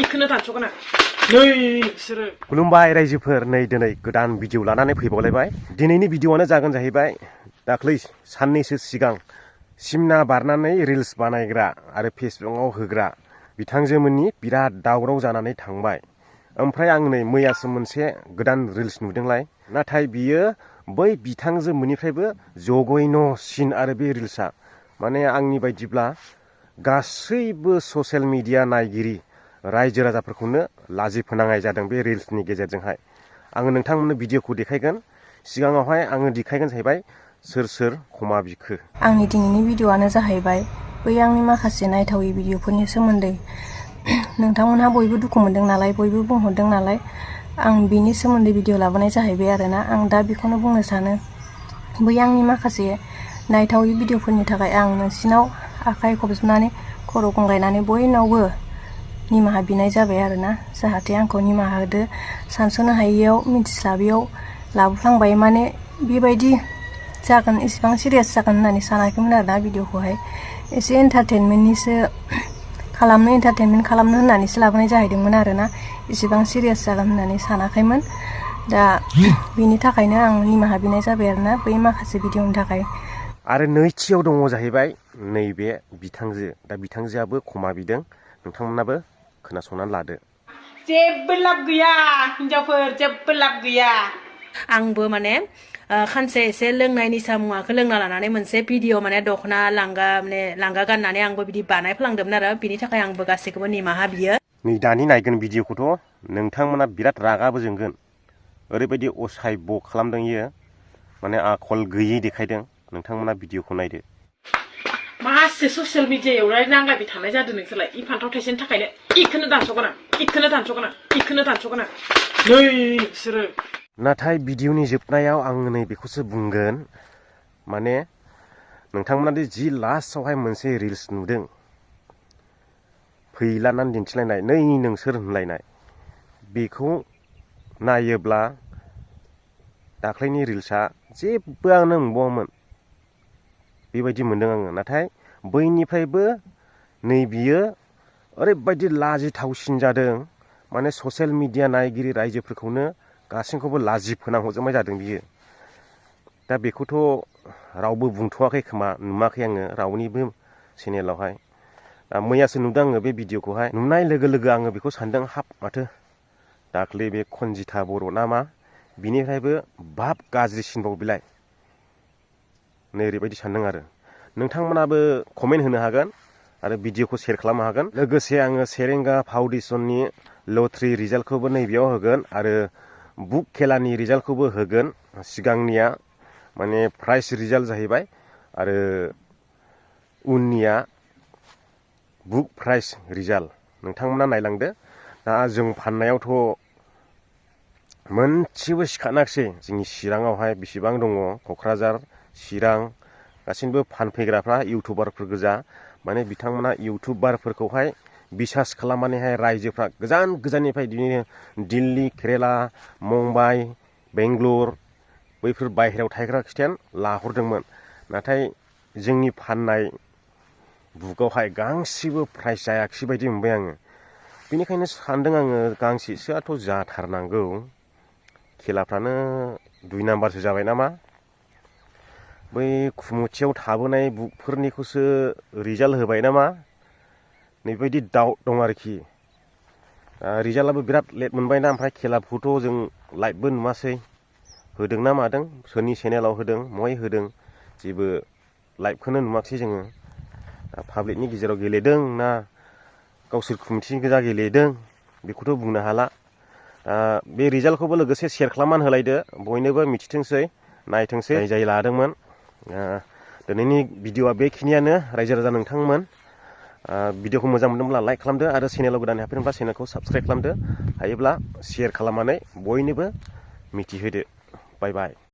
इखौनो दानस'गोन आं नै नोंसोरो खुलुमबाय रायजोफोर नै दिनै गोदान भिडिअ लानानै फैबावलायबाय दिनैनि भिडिअआनो जागोन जाहैबाय दाख्लै साननैसो सिगां सिमना बारनानै रिल्स बानायग्रा आरो फेसबुकआव होग्रा बिथांजोमोननि बिराद दावराव जानानै थांबाय ओमफ्राय आं नै मैयासो मोनसे गोदान रिल्स नुदोंलाय नाथाय बियो बै बिथांजोमोननिफ्रायबो जघन्यसिन आरो बे रिल्सआ माने आंनि बायदिब्ला गासैबो ससियेल मिडिया नायगिरि रायजो राजाफोरखौनो लाजि फोनांनाय जादों बे रिल्सनि गेजेरजोंहाय आङो नोंथांमोननो भिडिअखौ देखायगोन सिगाङावहाय आङो देखायगोन जाहैबाय सोर सोर खमा बिखो आंनि दिनैनि भिडिअआनो जाहैबाय बै आंनि माखासे नायथावै भिडिअफोरनि सोमोन्दै नोंथांमोनहा बयबो दुखु मोनदों नालाय बयबो बुंहरदों नालाय आं बिनि सोमोन्दै भिडिअ लाबोनाय जाहैबाय आरोना आं दा बेखौनो बुंनो सानो बै आंनि माखासे नायथावै भिडिअफोरनि थाखाय आं नोंसिनाव आखाइ खबजबनानै खर' गंग्लायनानै बयनावबो निमाहा बिनाय जाबाय आरोना जाहाथे आंखौ निमाहा होदो सानस'नो हायैयाव मिथिस्लाबैयाव लाबोफ्लांबाय माने बेबायदि जागोन इसेबां सिरियास जागोन होननानै सानाखैमोन आरोना भिडिअखौहाय एसे एन्टारटेनमेन्ट खालामनो होननानैसो लाबोनाय जाहैदोंमोन आरोना इसेबां सिरियास जागोन होननानै सानाखैमोन दा बिनि थाखायनो आं निमाहा बिनाय जाबाय आरोना बै माखासे भिडिअनि थाखाय आरो नैथियाव दङ जाहैबाय नैबे बिथांजो दा बिथांजोआबो खमा बिदों नोंथांमोनाबो खोनासंनानै लादो जेबो लाब गैया हिनजावफोर जेबो लाब गैया आंबो माने खानसे एसे लोंनाय निसा मुवाखौ लोंना लानानै मोनसे भिडिअ माने दख'ना लांगा गाननानै आंबो बिदि बानायफ्लांदोंमोन आरो बिनि थाखाय आंबो गासैखौबो निमाहा बियो नै दानि नायगोन भिडिअखौथ' नोंथांमोना बिराद रागाबो जोंगोन ओरैबायदि असायब खालामदों इयो माने आखल गैयै देखायदों नोंथांमोना भिडिअखौ नायदो मासे ससियेल मिडियायावलाय नांलायबाय थानाय जादों नोंसोरलाय इ फान्थाव थाइसेनि थाखायनो इखौनो दानस'गोन आं इखौनो दानस'गोन आं इखौनो दानस'गोन आं नै नोंसोरो नाथाय भिडिअनि जोबनायाव आं नैबेखौसो बुंगोन माने नोंथांमोना जि लास्टआवहाय मोनसे रिल्स नुदों फैलानानै दिन्थिलायनाय नै नोंसोर होनलायनाय बेखौ नायोब्ला दाख्लैनि रिल्सआ जेबोआनो नंबावामोन बेबायदि मोनदों आङो नाथाय बैनिफ्रायबो नै बियो ओरैबायदि लाजिथावसिन जादों माने ससियेल मिडिया नायगिरि रायजोफोरखौनो गासैखौबो लाजि फोनांहरजोबनाय जादों बियो दा बेखौथ' रावबो बुंथ'वाखै खोमा नुवाखै आङो रावनिबो चेनेलावहाय दा मैयासो नुदों आङो बे भिडिअखौहाय नुनाय लोगो लोगो आङो बेखौ सानदों हाब माथो दाख्लै बे खनजिथा बर' ना मा बिनिफ्रायबो बाब गाज्रिसिनबाव बिलाय नै ओरैबायदि सानदों आरो नोंथांमोनाबो कमेन्ट होनो हागोन आरो भिडिअखौ शेयार खालामनो हागोन लोगोसे आङो सेरेंगा फाउन्डेसननि लटारि रिजाल्टखौबो नैबेयाव होगोन आरो बुक खेलानि रिजाल्टखौबो होगोन सिगांनिया माने प्राइज रिजाल्ट जाहैबाय आरो उननिया बुक प्राइज रिजाल्ट नोंथांमोना नायलांदो दा जों फाननायावथ' मोनसेबो सिखानाखिसै जोंनि चिराङावहाय बेसेबां दङ क'क्राझार चिरां गासिबो फानफैग्राफ्रा इउटुबारफोर गोजा माने बिथांमोना इउटुबारफोरखौहाय बिसास खालामनानैहाय रायजोफ्रा गोजान गोजाननिफ्राय बिदिनो दिल्ली केरेला मुम्बाइ बेंगलर बैफोर बाहेरायाव थायग्रा खिथियान लाहरदोंमोन नाथाय जोंनि फाननाय बुकआवहाय गांसेबो प्राइज जायाखिसै बायदि मोनबाय आङो बेनिखायनो सानदों आङो गांसेसोआथ' जाथारनांगौ खेलाफ्रानो 2 नाम्बारसो जाबाय नामा बै खुमुथियाव थाबोनाय बुकफोरनिखौसो रिजाल्ट होबाय नामा नैबायदि डाउट दं आरोखि रिजाल्टआबो बिराद लेट मोनबायना ओमफ्राय खेलाखौथ' जों लाइभबो नुवासै होदों ना मादों सोरनि चेनेलाव होदों महाय होदों जेबो लाइभखौनो नुवाखिसै जोङो पाब्लिकनि गेजेराव गेलेदों ना गावसोर कमिटिनि गोजा गेलेदों बेखौथ' बुंनो हाला बे रिजाल्टखौबो लोगोसे शेयार खालामनानै होलायदो बयनोबो मिथिथोंसै नायथोंसै जाय लादोंमोन दिनैनि भिडिअआ बेखिनियानो रायजो राजा नोंथांमोन भिडिअखौ मोजां मोनदोंब्ला लाइक खालामदो आरो चेनेलाव गोदान हाबफैदोंब्ला चेनेलखौ साबस्क्राइब खालामदो हायोब्ला शेयार खालामनानै बयनोबो मिथिहोदो बाय बाय